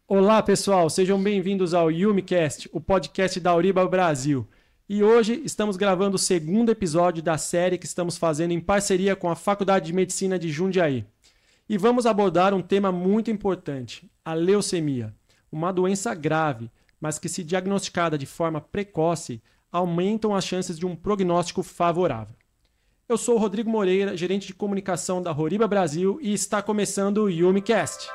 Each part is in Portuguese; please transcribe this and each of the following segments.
Olá, pessoal, sejam bem-vindos ao YumiCast, o podcast da Auriba Brasil. E hoje estamos gravando o segundo episódio da série que estamos fazendo em parceria com a Faculdade de Medicina de Jundiaí. E vamos abordar um tema muito importante, a leucemia, uma doença grave, mas que, se diagnosticada de forma precoce, aumentam as chances de um prognóstico favorável. Eu sou o Rodrigo Moreira, gerente de comunicação da Auriba Brasil, e está começando o YumiCast.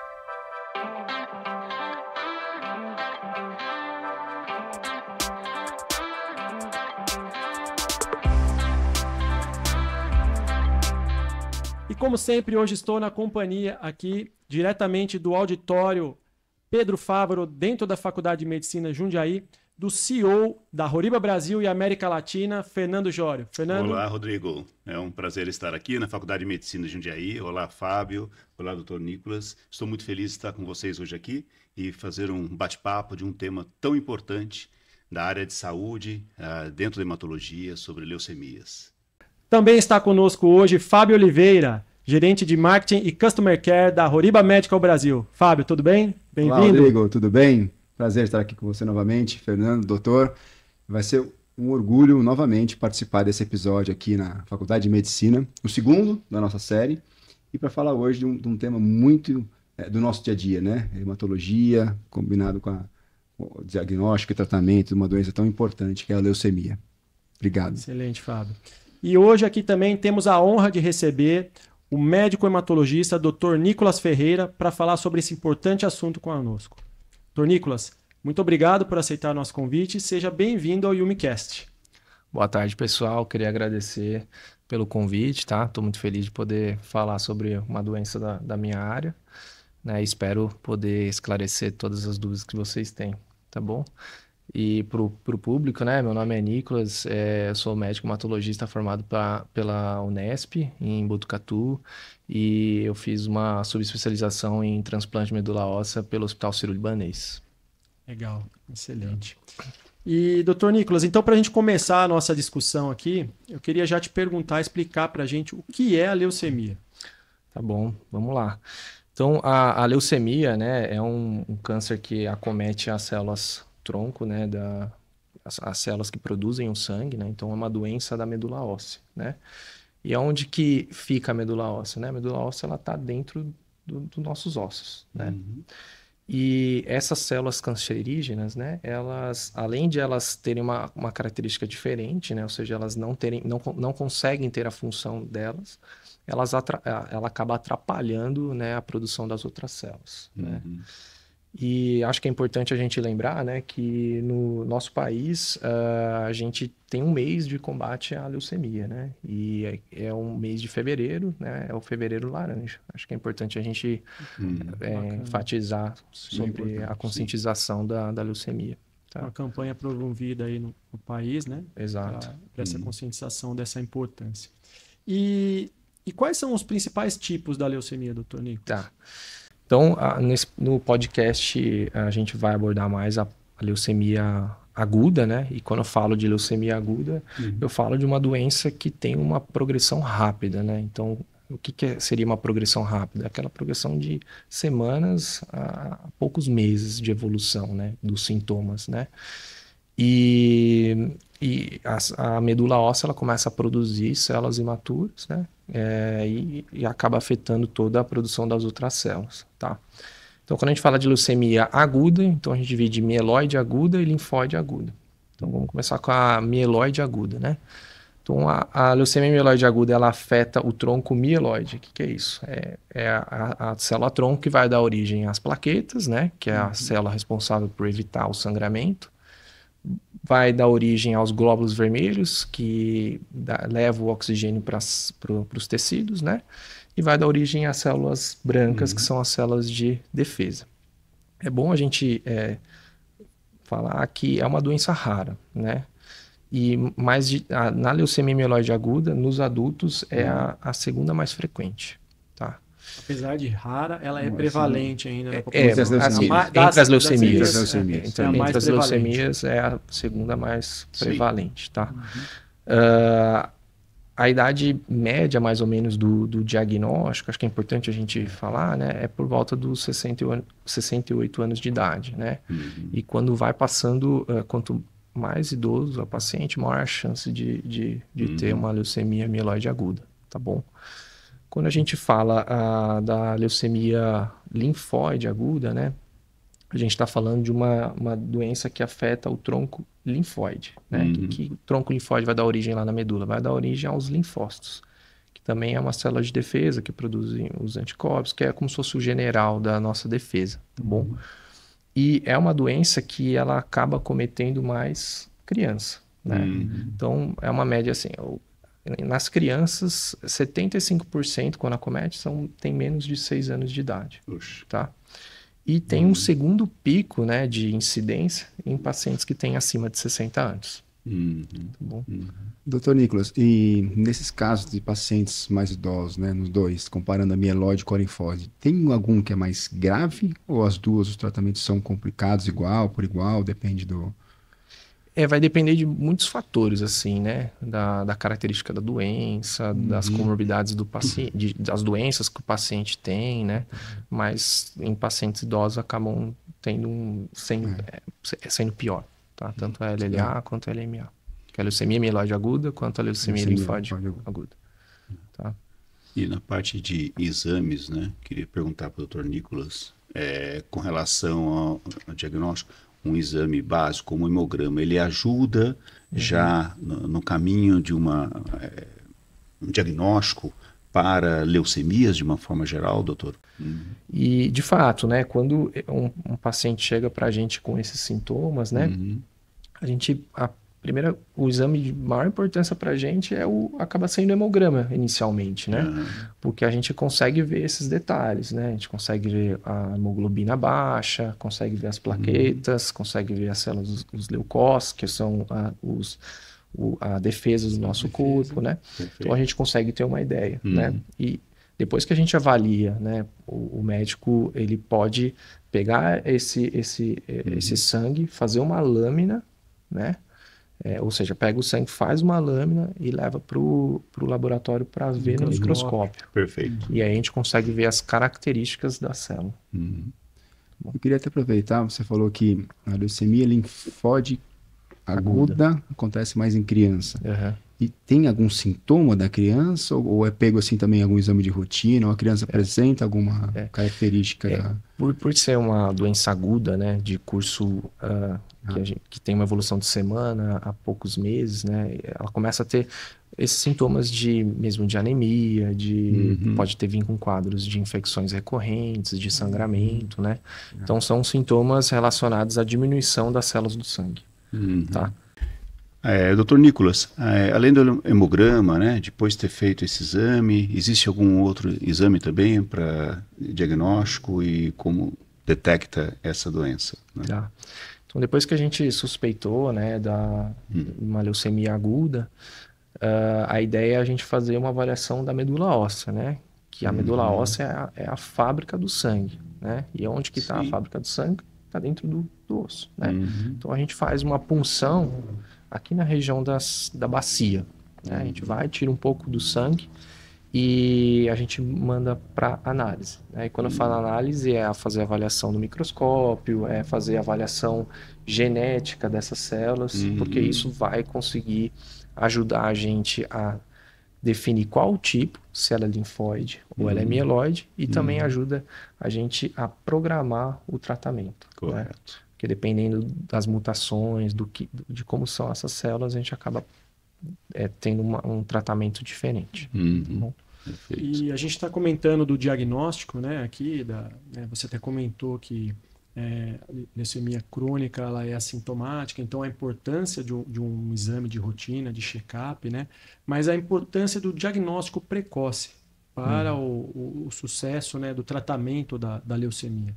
E como sempre, hoje estou na companhia aqui, diretamente do auditório Pedro Fávaro, dentro da Faculdade de Medicina Jundiaí, do CEO da Auriba Brasil e América Latina, Fernando Jório. Fernando. Olá, Rodrigo. É um prazer estar aqui na Faculdade de Medicina de Jundiaí. Olá, Fábio. Olá, doutor Nicolas. Estou muito feliz de estar com vocês hoje aqui e fazer um bate-papo de um tema tão importante da área de saúde, dentro da hematologia, sobre leucemias. Também está conosco hoje Fábio Oliveira, gerente de marketing e customer care da Auriba Medical Brasil. Fábio, tudo bem? Bem-vindo. Olá, Rodrigo, tudo bem? Prazer estar aqui com você novamente, Fernando, doutor. Vai ser um orgulho novamente participar desse episódio aqui na Faculdade de Medicina, o segundo da nossa série, e para falar hoje de um tema muito do nosso dia a dia, né? Hematologia, combinado com o diagnóstico e tratamento de uma doença tão importante que é a leucemia. Obrigado. Excelente, Fábio. E hoje aqui também temos a honra de receber o médico hematologista Dr. Nicolas Ferreira para falar sobre esse importante assunto conosco. Dr. Nicolas, muito obrigado por aceitar nosso convite e seja bem-vindo ao YumiCast. Boa tarde, pessoal. Queria agradecer pelo convite, tá? Estou muito feliz de poder falar sobre uma doença da minha área, né? Espero poder esclarecer todas as dúvidas que vocês têm, tá bom? E para o público, né? Meu nome é Nicolas, eu sou médico hematologista formado pela Unesp, em Botucatu, e eu fiz uma subespecialização em transplante de medula óssea pelo Hospital Sírio-Libanês. Legal, excelente. E, doutor Nicolas, então para a gente começar a nossa discussão aqui, eu queria já te perguntar, explicar para a gente o que é a leucemia. Tá bom, vamos lá. Então, a leucemia, né, é um câncer que acomete as células tronco, né, as células que produzem o sangue, né, então é uma doença da medula óssea, né, e onde que fica a medula óssea, né, a medula óssea ela está dentro dos nossos ossos, né, e essas células cancerígenas, né, elas, além de elas terem uma característica diferente, né, ou seja, elas não conseguem ter a função delas, ela acaba atrapalhando, né, a produção das outras células, né. E acho que é importante a gente lembrar, né, que no nosso país a gente tem um mês de combate à leucemia, né? E é um mês de fevereiro, né? É o fevereiro laranja. Acho que é importante a gente enfatizar sobre a conscientização da leucemia. Tá? Uma campanha promovida aí no país, né? Exato. Para essa conscientização dessa importância. E quais são os principais tipos da leucemia, doutor Nicolas? Tá. Então, no podcast, a gente vai abordar mais a leucemia aguda, né? E quando eu falo de leucemia aguda, eu falo de uma doença que tem uma progressão rápida, né? Então, o que seria uma progressão rápida? Aquela progressão de semanas a poucos meses de evolução, né? Dos sintomas, né? E a medula óssea ela começa a produzir células imaturas, né? E acaba afetando toda a produção das outras células, tá? Então, quando a gente fala de leucemia aguda, então a gente divide mieloide aguda e linfóide aguda. Então, vamos começar com a mieloide aguda, né? Então, a leucemia mieloide aguda, ela afeta o tronco mieloide. O que é isso? É a célula tronco que vai dar origem às plaquetas, né? Que é a célula responsável por evitar o sangramento. Vai dar origem aos glóbulos vermelhos, que levam o oxigênio para os tecidos, né? E vai dar origem às células brancas, que são as células de defesa. É bom a gente falar que é uma doença rara, né? Na leucemia mieloide aguda, nos adultos, é a segunda mais frequente, tá? Apesar de rara, ela é prevalente ainda na população. Entre as leucemias. Entre as leucemias é a segunda mais prevalente, tá? a idade média, mais ou menos, do diagnóstico, acho que é importante a gente falar, né? É por volta dos 68 anos de idade, né? E quando vai passando, quanto mais idoso a paciente, maior a chance de ter uma leucemia mieloide aguda, tá bom? Quando a gente fala da leucemia linfóide aguda, né? A gente está falando de uma doença que afeta o tronco linfóide, né? Que o tronco linfóide vai dar origem lá na medula, vai dar origem aos linfócitos, que também é uma célula de defesa que produzem os anticorpos, que é como se fosse o general da nossa defesa, tá bom? E é uma doença que ela acaba cometendo mais criança, né? Então, é uma média assim, nas crianças, 75% quando acomete tem menos de 6 anos de idade, tá? E tem um segundo pico, né, de incidência em pacientes que têm acima de 60 anos. Tá bom? Doutor Nicolas, e nesses casos de pacientes mais idosos, né, nos dois, comparando a mieloide com a linfóide, tem algum que é mais grave ou as duas, os tratamentos são complicados por igual, depende do... Vai depender de muitos fatores, assim, né? Da característica da doença, das comorbidades do paciente, das doenças que o paciente tem, né? Mas em pacientes idosos acabam sendo pior, tá? Tanto a LLA quanto a LMA. Que é a leucemia mieloide aguda quanto a leucemia linfóide aguda. Tá? E na parte de exames, né? Queria perguntar para o Dr. Nicolas, com relação ao diagnóstico, um exame básico como o hemograma, ele ajuda já no caminho de um diagnóstico para leucemias de uma forma geral, doutor? E, de fato, né, quando um paciente chega para a gente com esses sintomas, né, o exame de maior importância para a gente acaba sendo o hemograma inicialmente, né? Porque a gente consegue ver esses detalhes, né? A gente consegue ver a hemoglobina baixa, consegue ver as plaquetas, consegue ver as células, os leucócitos, que são a defesa do nosso corpo, né? Perfeito. Então a gente consegue ter uma ideia, né? E depois que a gente avalia, né, o médico ele pode pegar esse sangue, fazer uma lâmina, né? Ou seja, pega o sangue, faz uma lâmina e leva para o laboratório para ver no microscópio. Perfeito. E aí a gente consegue ver as características da célula. Eu queria até aproveitar, você falou que a leucemia linfóide aguda acontece mais em criança. E tem algum sintoma da criança? Ou é pego assim também algum exame de rotina? Ou a criança apresenta alguma característica? Por ser uma doença aguda, né, de curso que tem uma evolução de semana a poucos meses, né, ela começa a ter esses sintomas mesmo de anemia, pode ter vir com quadros de infecções recorrentes, de sangramento, né? Então são sintomas relacionados à diminuição das células do sangue, tá? Dr. Nicolas, além do hemograma, né, depois de ter feito esse exame, existe algum outro exame também para diagnóstico e como detecta essa doença? Né? Tá. Então, depois que a gente suspeitou, né, uma leucemia aguda, a ideia é a gente fazer uma avaliação da medula óssea, né? Que a medula óssea é a fábrica do sangue, né? E onde que está a fábrica do sangue? Está dentro do osso, né? Então, a gente faz uma punção aqui na região da bacia, né? A gente vai, tira um pouco do sangue e a gente manda para análise, né? E quando eu falo análise é fazer a avaliação no microscópio, é fazer a avaliação genética dessas células, porque isso vai conseguir ajudar a gente a definir qual tipo, se ela é linfóide ou ela é mieloide, e também ajuda a gente a programar o tratamento. Correto. Né? Porque dependendo das mutações, de como são essas células, a gente acaba tendo um tratamento diferente. Bom? E a gente está comentando do diagnóstico, né? Aqui, você até comentou que a leucemia crônica ela é assintomática, então a importância de um exame de rotina, de check-up, né? Mas a importância do diagnóstico precoce para o sucesso, né, do tratamento da leucemia.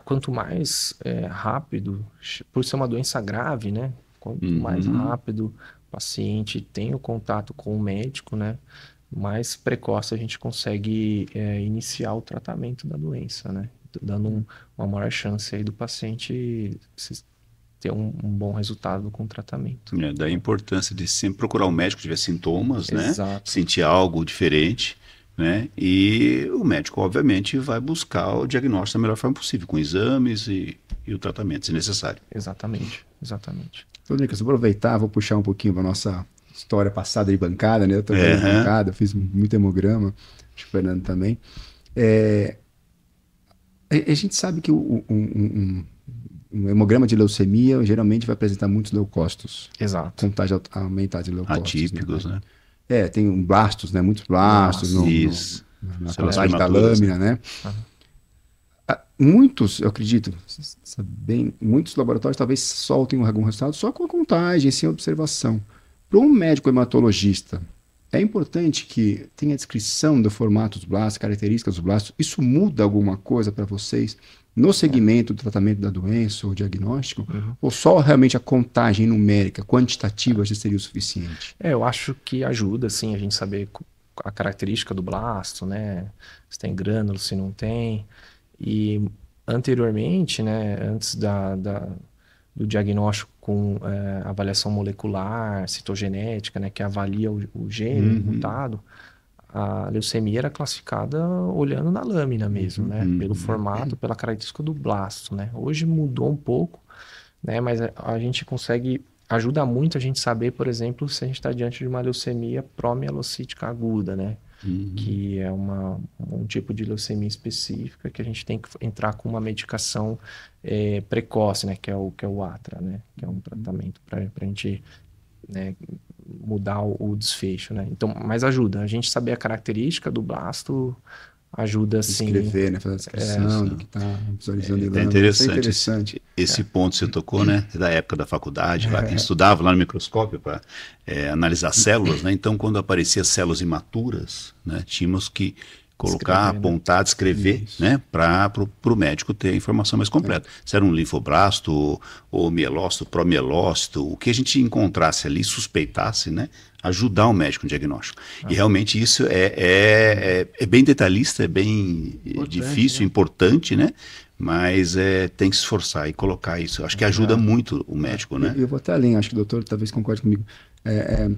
Quanto mais rápido, por ser uma doença grave, né? Quanto mais rápido o paciente tem o contato com o médico, né? Mais precoce a gente consegue iniciar o tratamento da doença, né? Dando uma maior chance aí do paciente ter um bom resultado com o tratamento. Daí a importância de sempre procurar um médico que tiver sintomas, né? Exato. Sentir algo diferente, né? E o médico, obviamente, vai buscar o diagnóstico da melhor forma possível, com exames e o tratamento, se necessário. Exatamente, exatamente. Então, Nicolas, vou aproveitar, vou puxar um pouquinho para nossa história passada de bancada, né? Eu também de bancada, fiz muito hemograma, acho que o Fernando também. A gente sabe que um hemograma de leucemia geralmente vai apresentar muitos leucócitos. Exato. Contagem aumentada de leucócitos. Atípicos, né? Tem blastos, né? Muitos blastos na contagem da lâmina, né? Muitos, eu acredito, bem, muitos laboratórios talvez soltem algum resultado só com a contagem, sem observação. Para um médico hematologista, é importante que tenha a descrição do formato dos blastos, características dos blastos. Isso muda alguma coisa para vocês no segmento do tratamento da doença ou diagnóstico? Ou só realmente a contagem numérica, quantitativa, já seria o suficiente? Eu acho que ajuda, sim, a gente saber a característica do blasto, né? Se tem grânulo, se não tem. E anteriormente, né, antes do diagnóstico com avaliação molecular, citogenética, né, que avalia o gene mutado, a leucemia era classificada olhando na lâmina mesmo, né, pelo formato, pela característica do blasto, né. Hoje mudou um pouco, né, mas a gente consegue, ajuda muito a gente saber, por exemplo, se a gente está diante de uma leucemia promielocítica aguda, né, que é um tipo de leucemia específica que a gente tem que entrar com uma medicação precoce, né, que é o ATRA, né, que é um tratamento para a gente, né, mudar o desfecho, né. Então, mas ajuda. A gente saber a característica do blasto ajuda, sim. Escrever, né, fazer a descrição do que está visualizando. É interessante. Esse ponto você tocou, né, da época da faculdade, lá que a gente estudava lá no microscópio para analisar células, né? Então, quando aparecia células imaturas, né, tínhamos que colocar, apontar, descrever, né, para o médico ter a informação mais completa. Se era um linfoblasto, ou mielócito, promielócito, o que a gente encontrasse ali, suspeitasse, né, ajudar o médico no diagnóstico. E realmente isso é bem detalhista, é bem difícil, importante, né? Mas tem que se esforçar e colocar isso. Acho que ajuda muito o médico, né? Eu vou até além, acho que o doutor talvez concorde comigo.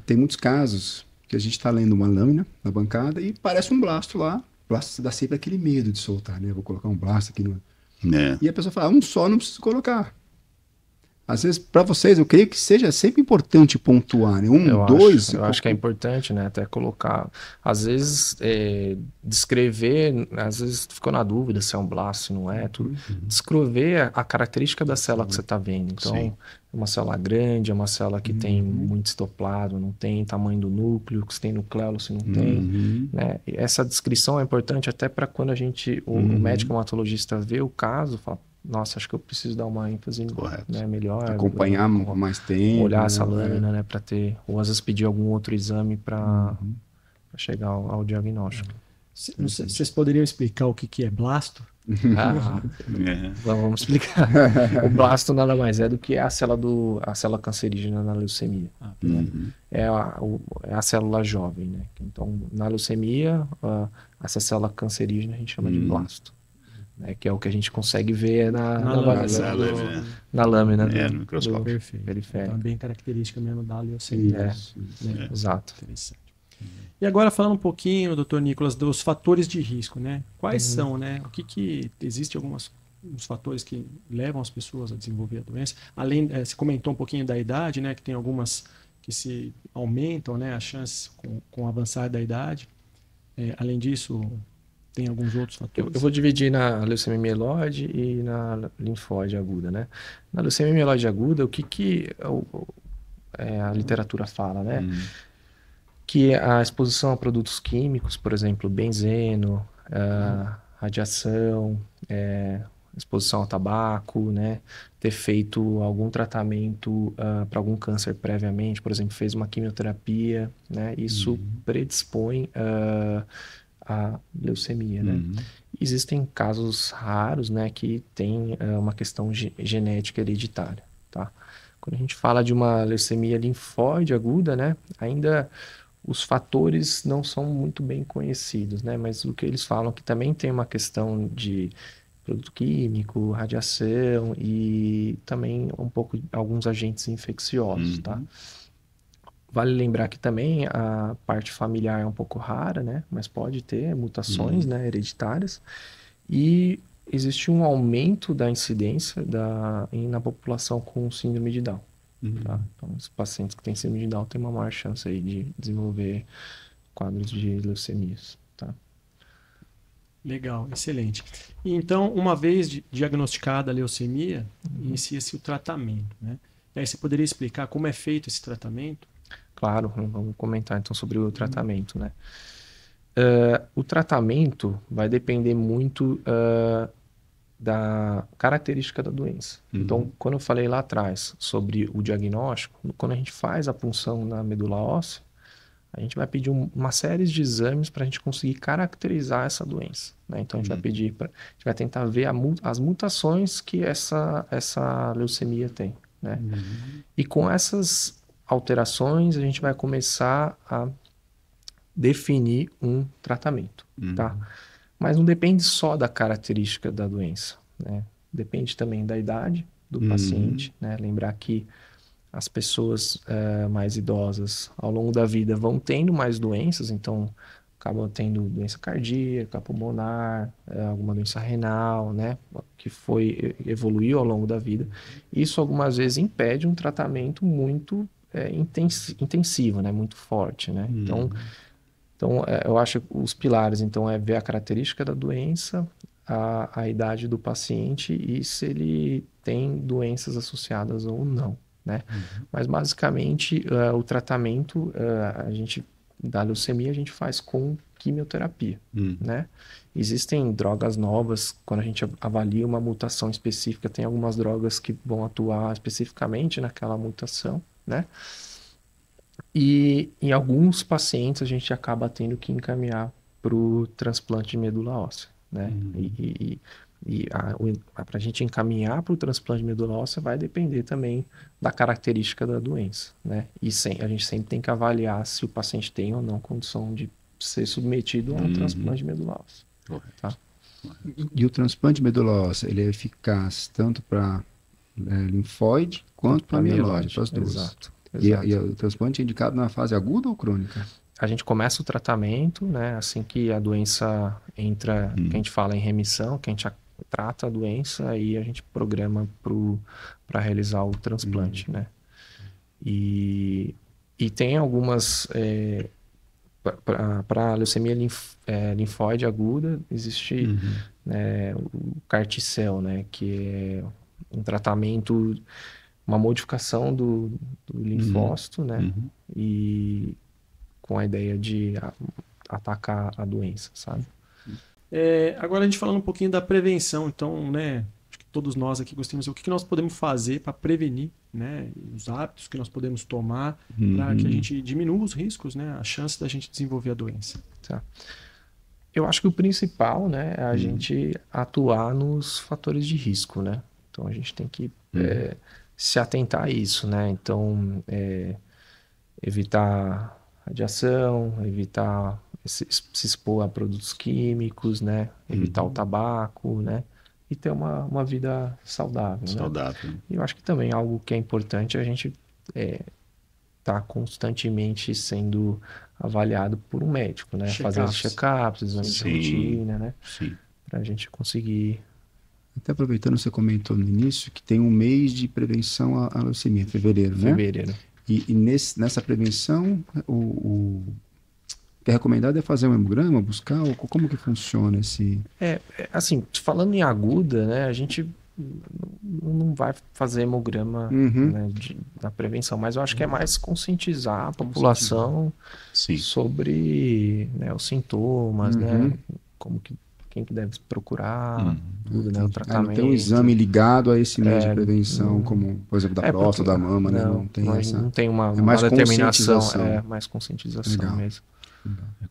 Tem muitos casos que a gente está lendo uma lâmina na bancada e parece um blasto lá. O blasto dá sempre aquele medo de soltar, né? Vou colocar um blasto aqui no... E a pessoa fala, um só não preciso colocar. Às vezes, para vocês, eu creio que seja sempre importante pontuar, né? Dois... Eu acho que é importante, né? Até colocar... Às vezes, descrever... Às vezes, ficou na dúvida se é um blasto, se não é. Tudo. Descrever a característica da célula que você está vendo. Então, é uma célula grande, é uma célula que tem muito citoplasma, não tem tamanho do núcleo, se tem nucleolo, se não tem. Né? E essa descrição é importante até para quando o médico hematologista vê o caso, fala, nossa, acho que eu preciso dar uma ênfase, né, melhor. Acompanhar mais tempo. Olhar essa lâmina, né, para ter... Ou às vezes pedir algum outro exame para chegar ao diagnóstico. Vocês poderiam explicar o que é blasto? Vamos explicar. O blasto nada mais é do que a célula cancerígena na leucemia. É a célula jovem, né? Então, na leucemia, essa célula cancerígena a gente chama de blasto. Né, que é o que a gente consegue ver na lâmina no microscópio. Periférico. Então, é bem característica mesmo da leucemia. Exato. Interessante. E agora falando um pouquinho, doutor Nicolas, dos fatores de risco, né? Quais são, né? O que existe alguns fatores que levam as pessoas a desenvolver a doença? Além, você comentou um pouquinho da idade, né? Que tem algumas que se aumentam, né? As chances com o avançar da idade. Além disso, tem alguns outros fatores? Eu vou dividir na leucemia mieloide e na linfóide aguda, né? Na leucemia mieloide aguda, o que a literatura fala, né? Que a exposição a produtos químicos, por exemplo, benzeno, radiação, exposição ao tabaco, né? Ter feito algum tratamento para algum câncer previamente, por exemplo, fez uma quimioterapia, né? Isso predispõe a leucemia, né? Existem casos raros, né, que tem uma questão genética hereditária, tá? Quando a gente fala de uma leucemia linfóide aguda, né, ainda os fatores não são muito bem conhecidos, né? Mas o que eles falam é que também tem uma questão de produto químico, radiação e também um pouco alguns agentes infecciosos, tá? Vale lembrar que também a parte familiar é um pouco rara, né? Mas pode ter mutações, né, hereditárias. E existe um aumento da incidência na população com síndrome de Down. Tá? Então, os pacientes que têm síndrome de Down têm uma maior chance aí de desenvolver quadros de leucemias. Tá? Legal, excelente. Então, uma vez diagnosticada a leucemia, inicia-se o tratamento, né? E aí você poderia explicar como é feito esse tratamento? Claro, vamos comentar então sobre o tratamento, né? O tratamento vai depender muito da característica da doença. Então, quando eu falei lá atrás sobre o diagnóstico, quando a gente faz a punção na medula óssea, a gente vai pedir uma série de exames para a gente conseguir caracterizar essa doença, né? Então, a gente vai pedir, a gente vai tentar ver as mutações que essa leucemia tem, né? E com essas alterações, a gente vai começar a definir um tratamento, tá? Mas não depende só da característica da doença, né? Depende também da idade do paciente, né? Lembrar que as pessoas mais idosas, ao longo da vida, vão tendo mais doenças, então acabam tendo doença cardíaca, pulmonar, alguma doença renal, né? Que evoluiu ao longo da vida. Isso algumas vezes impede um tratamento muito intensivo, né? Muito forte, né? Então, eu acho que os pilares, então, é ver a característica da doença, a idade do paciente e se ele tem doenças associadas ou não, né? Mas, basicamente, o tratamento, da leucemia, a gente faz com quimioterapia, né? Existem drogas novas, quando a gente avalia uma mutação específica, tem algumas drogas que vão atuar especificamente naquela mutação, né? E em alguns pacientes a gente acaba tendo que encaminhar para o transplante de medula óssea, né? Para a gente encaminhar para o transplante de medula óssea vai depender também da característica da doença, né? E a gente sempre tem que avaliar se o paciente tem ou não condição de ser submetido a um transplante de medula óssea. Tá? E o transplante de medula óssea, ele é eficaz tanto para linfóide quanto para mieloide, para as duas. Exato. E o transplante é indicado na fase aguda ou crônica? A gente começa o tratamento, né? Assim que a doença entra, que a gente fala em remissão, que a gente trata a doença, aí a gente programa para realizar o transplante, né? E tem algumas... para leucemia linfóide aguda, existe o Carticel, né? Que é um tratamento... uma modificação do linfócito, né? E com a ideia de atacar a doença, sabe? Agora a gente falando um pouquinho da prevenção, então, né? Acho que todos nós aqui gostaríamos de saber o que nós podemos fazer para prevenir, né? Os hábitos que nós podemos tomar para que a gente diminua os riscos, né? A chance da gente desenvolver a doença. Tá. Eu acho que o principal, né? É a gente atuar nos fatores de risco, né? Então a gente tem que se atentar a isso, né? Então, evitar radiação, evitar se expor a produtos químicos, né? Evitar o tabaco, né? E ter uma vida saudável, Saudável. né? E eu acho que também algo que é importante é a gente tá constantemente sendo avaliado por um médico, né? Fazendo check-ups, exames de rotina, né? Sim. Pra gente conseguir... Até aproveitando, você comentou no início que tem um mês de prevenção à leucemia, fevereiro, né? Fevereiro. E nessa prevenção, o que é recomendado é fazer um hemograma, buscar, como que funciona esse... Assim, falando em aguda, né, a gente não vai fazer hemograma né, na prevenção, mas eu acho que é mais conscientizar a população sobre, né, os sintomas, né, quem que deve procurar, tudo, né, o tratamento. Não tem um exame ligado a esse mês de prevenção, como, por exemplo, da próstata, da mama, né? Não tem uma mais determinação, mais conscientização mesmo.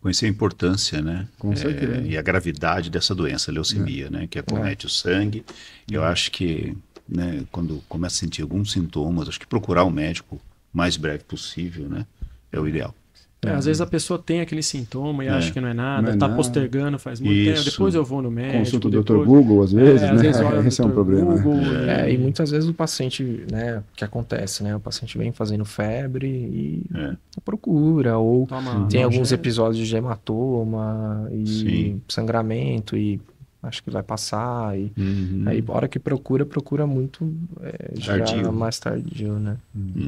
Conhecer a importância, né? Com certeza. E a gravidade dessa doença, a leucemia, né? Que acomete o sangue. Eu acho que, né, quando começa a sentir alguns sintomas, acho que procurar o médico o mais breve possível, né? É o ideal. Às vezes a pessoa tem aquele sintoma e acha que não é nada, Não é tá nada. postergando faz muito tempo, Isso. depois eu vou no médico. Consulta o depois... Dr. Google, às vezes, às né? vezes olha Esse é um Dr. problema. Google, E muitas vezes o paciente, né, o que acontece, né? O paciente vem fazendo febre e procura, ou toma tem alguns analgésico. episódios de hematoma e Sim. sangramento e acho que vai passar. E aí, a hora que procura muito já Tardio. mais tardio, né?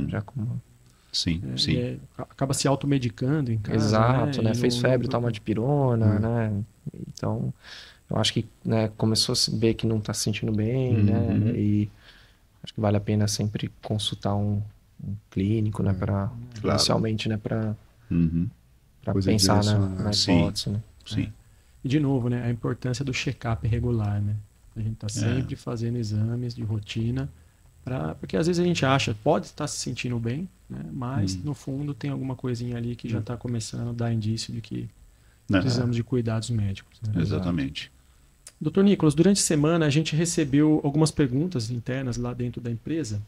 Já como... Sim, sim. Acaba se automedicando em casa. Exato, né? E Fez não- febre, não- toma dipirona, né? Então, eu acho que, né, começou a se ver que não está se sentindo bem, né? E acho que vale a pena sempre consultar um clínico, né? Para Claro. inicialmente, né? Para Pois é, pensar direcionar. na Sim. hipótese, né? Sim. E de novo, né? A importância do check-up regular, né? A gente tá sempre fazendo exames de rotina, porque às vezes a gente acha, pode estar se sentindo bem, né? Mas no fundo tem alguma coisinha ali que já está começando a dar indício de que precisamos de cuidados médicos. Né? Exatamente. Doutor Nicolas, durante a semana a gente recebeu algumas perguntas internas lá dentro da empresa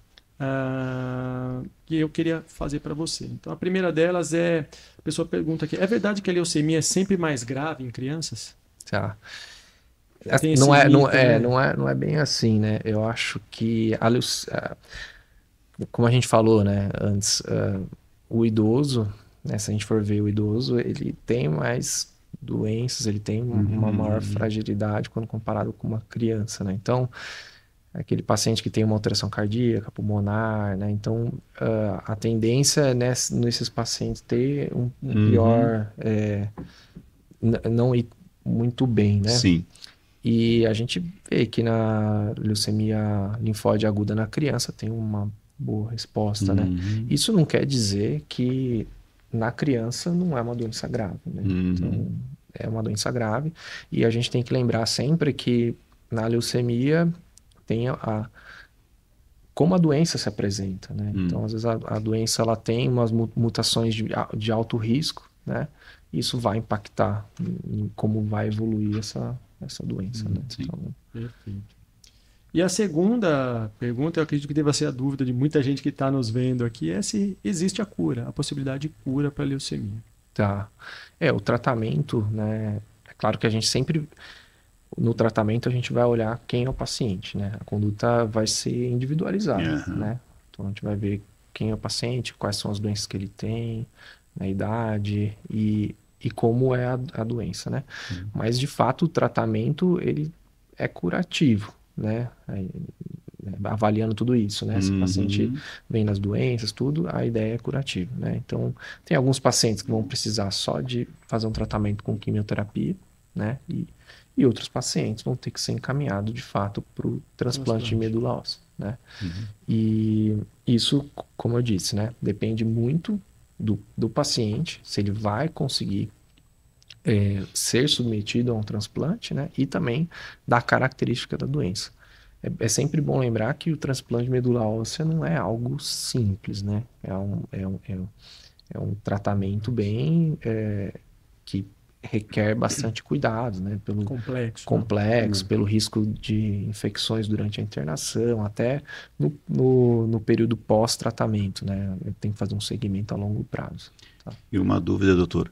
que eu queria fazer para você. Então, a primeira delas a pessoa pergunta aqui, é verdade que a leucemia é sempre mais grave em crianças? Tá. Tem esse Não mito, né? não é bem assim, né? Eu acho que como a gente falou, né, antes, o idoso, né, se a gente for ver o idoso, ele tem mais doenças, ele tem uma maior fragilidade quando comparado com uma criança, né? Então, aquele paciente que tem uma alteração cardíaca, pulmonar, né? Então, a tendência é nesses pacientes ter um pior, não ir muito bem, né? Sim. E a gente vê que na leucemia linfóide aguda na criança tem uma boa resposta, né? Isso não quer dizer que na criança não é uma doença grave, né? Então, é uma doença grave e a gente tem que lembrar sempre que na leucemia tem como a doença se apresenta, né? Então, às vezes a doença ela tem umas mutações de alto risco, né? Isso vai impactar em como vai evoluir essa doença, né? Então, Perfeito. E a segunda pergunta, eu acredito que deva ser a dúvida de muita gente que está nos vendo aqui, é se existe a cura, a possibilidade de cura para a leucemia. tá. O tratamento, né? É claro que a gente sempre, no tratamento, a gente vai olhar quem é o paciente, né? A conduta vai ser individualizada, né? Então, a gente vai ver quem é o paciente, quais são as doenças que ele tem, a idade e como é a doença, né? Mas, de fato, o tratamento, ele é curativo, né? Avaliando tudo isso, né? Se o paciente vem nas doenças, tudo, a ideia é curativa, né? Então, tem alguns pacientes que vão precisar só de fazer um tratamento com quimioterapia, né? E outros pacientes vão ter que ser encaminhados, de fato, para o transplante de medula óssea, né? E isso, como eu disse, né? Depende muito do paciente, se ele vai conseguir ser submetido a um transplante, né? E também da característica da doença. É sempre bom lembrar que o transplante de medula óssea não é algo simples, né? É um tratamento bem que requer bastante cuidado, né? Pelo complexo, pelo risco de infecções durante a internação, até no período pós-tratamento, né? Tem que fazer um segmento a longo prazo. Tá? E uma dúvida, doutor.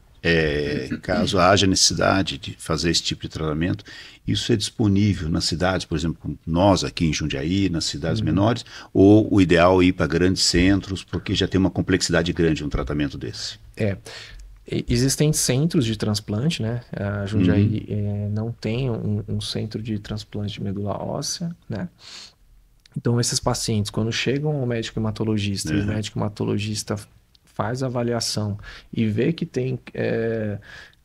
Caso haja necessidade de fazer esse tipo de tratamento, isso é disponível nas cidades, por exemplo, como nós aqui em Jundiaí, nas cidades menores, ou o ideal é ir para grandes centros, porque já tem uma complexidade grande um tratamento desse? Existem centros de transplante, né? A Jundiaí não tem um centro de transplante de medula óssea, né? Então, esses pacientes, quando chegam ao médico hematologista e o médico hematologista faz a avaliação e vê que tem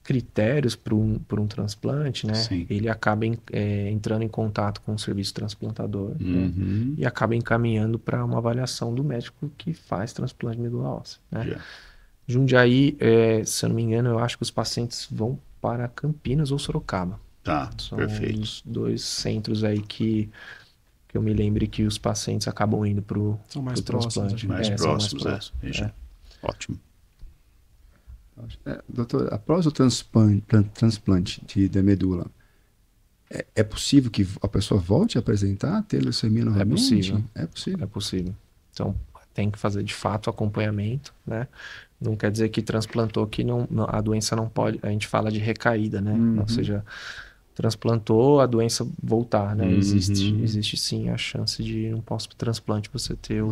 critérios para um transplante, né? Sim. Ele acaba entrando em contato com o serviço transplantador, né? E acaba encaminhando para uma avaliação do médico que faz transplante de medula óssea, né? Jundiaí, se eu não me engano, eu acho que os pacientes vão para Campinas ou Sorocaba. Tá, São perfeito. os dois centros aí que eu me lembre que os pacientes acabam indo para o transplante. Mais São próximos, Ótimo. Doutor, após o transplante de medula, é possível que a pessoa volte a apresentar, ter leucemia novamente? possível. É possível. É possível. Então, tem que fazer de fato acompanhamento, né? Não quer dizer que transplantou que a doença não pode, a gente fala de recaída, né? Ou seja, transplantou, a doença voltar, né? Existe sim a chance de um pós-transplante você ter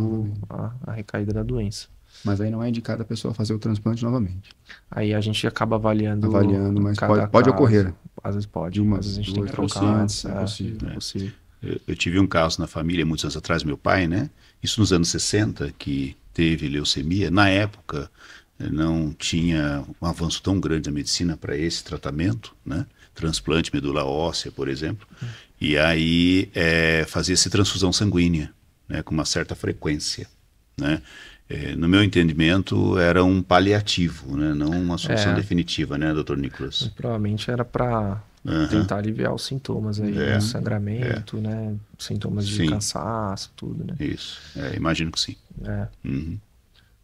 a recaída da doença. Mas aí não é indicado a pessoa fazer o transplante novamente. Aí a gente acaba avaliando, mas cada pode caso. ocorrer. Às vezes pode, às vezes a gente tem que trocar antes. É possível. Eu tive um caso na família, muitos anos atrás, meu pai, né? Isso nos anos 60, que teve leucemia. Na época, não tinha um avanço tão grande da medicina para esse tratamento, né? Transplante medula óssea, por exemplo. E aí fazia-se transfusão sanguínea, né? Com uma certa frequência, né? No meu entendimento, era um paliativo, né? Não uma solução definitiva, né, doutor Nicolas? Provavelmente era para tentar aliviar os sintomas aí, né? Sangramento, né? Sintomas de cansaço, tudo, né? Isso, imagino que sim.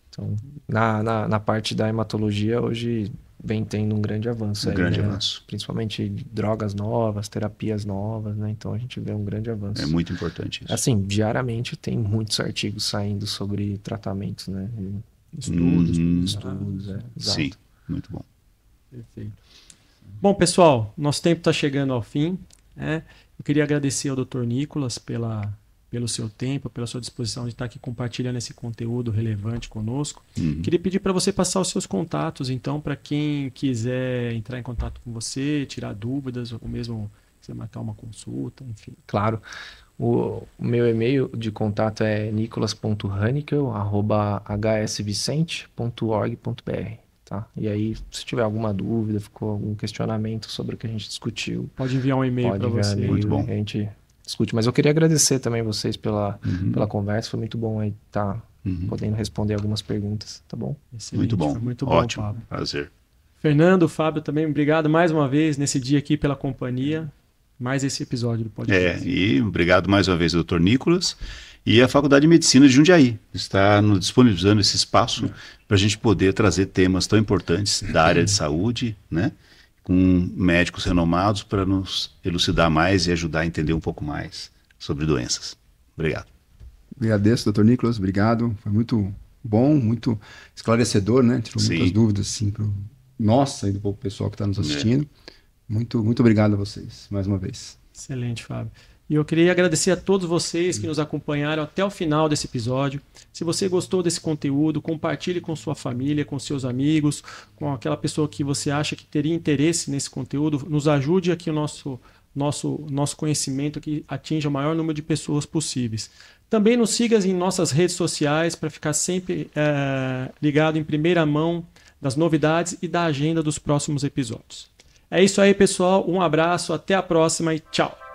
Então, na parte da hematologia, hoje vem tendo um grande avanço. Grande avanço. Principalmente drogas novas, terapias novas, né? Então a gente vê um grande avanço. É muito importante isso. Assim, diariamente tem muitos artigos saindo sobre tratamentos, né? Estudos. Exato. Sim, muito bom. Perfeito. Bom, pessoal, nosso tempo está chegando ao fim, né? Eu queria agradecer ao Dr. Nicolas pelo seu tempo, pela sua disposição de estar aqui compartilhando esse conteúdo relevante conosco. Queria pedir para você passar os seus contatos, então, para quem quiser entrar em contato com você, tirar dúvidas, ou mesmo quiser marcar uma consulta, enfim. Claro. O meu e-mail de contato é nicolas.hanickel@hsvicente.org.br. Tá? E aí, se tiver alguma dúvida, ficou algum questionamento sobre o que a gente discutiu, pode enviar um e-mail para você. Muito bom. A gente discute. Mas eu queria agradecer também vocês pela conversa. Foi muito bom aí estar podendo responder algumas perguntas, tá bom? Excelente, muito bom. Muito bom, ótimo. Pablo. Prazer. Fernando, Fábio também, obrigado mais uma vez nesse dia aqui pela companhia. Mais esse episódio do podcast. E obrigado mais uma vez, doutor Nicolas. E a Faculdade de Medicina de Jundiaí está nos disponibilizando esse espaço para a gente poder trazer temas tão importantes da área de saúde, né? Com médicos renomados para nos elucidar mais e ajudar a entender um pouco mais sobre doenças. Obrigado. Agradeço, doutor Nicolas, obrigado. Foi muito bom, muito esclarecedor, né? Tirou muitas dúvidas, assim, para nossa e do pessoal que está nos assistindo. Muito obrigado a vocês, mais uma vez. Excelente, Fábio. E eu queria agradecer a todos vocês que nos acompanharam até o final desse episódio. Se você gostou desse conteúdo, compartilhe com sua família, com seus amigos, com aquela pessoa que você acha que teria interesse nesse conteúdo. Nos ajude aqui o nosso conhecimento que atinja o maior número de pessoas possíveis. Também nos siga em nossas redes sociais para ficar sempre ligado em primeira mão das novidades e da agenda dos próximos episódios. É isso aí, pessoal. Um abraço, até a próxima e tchau!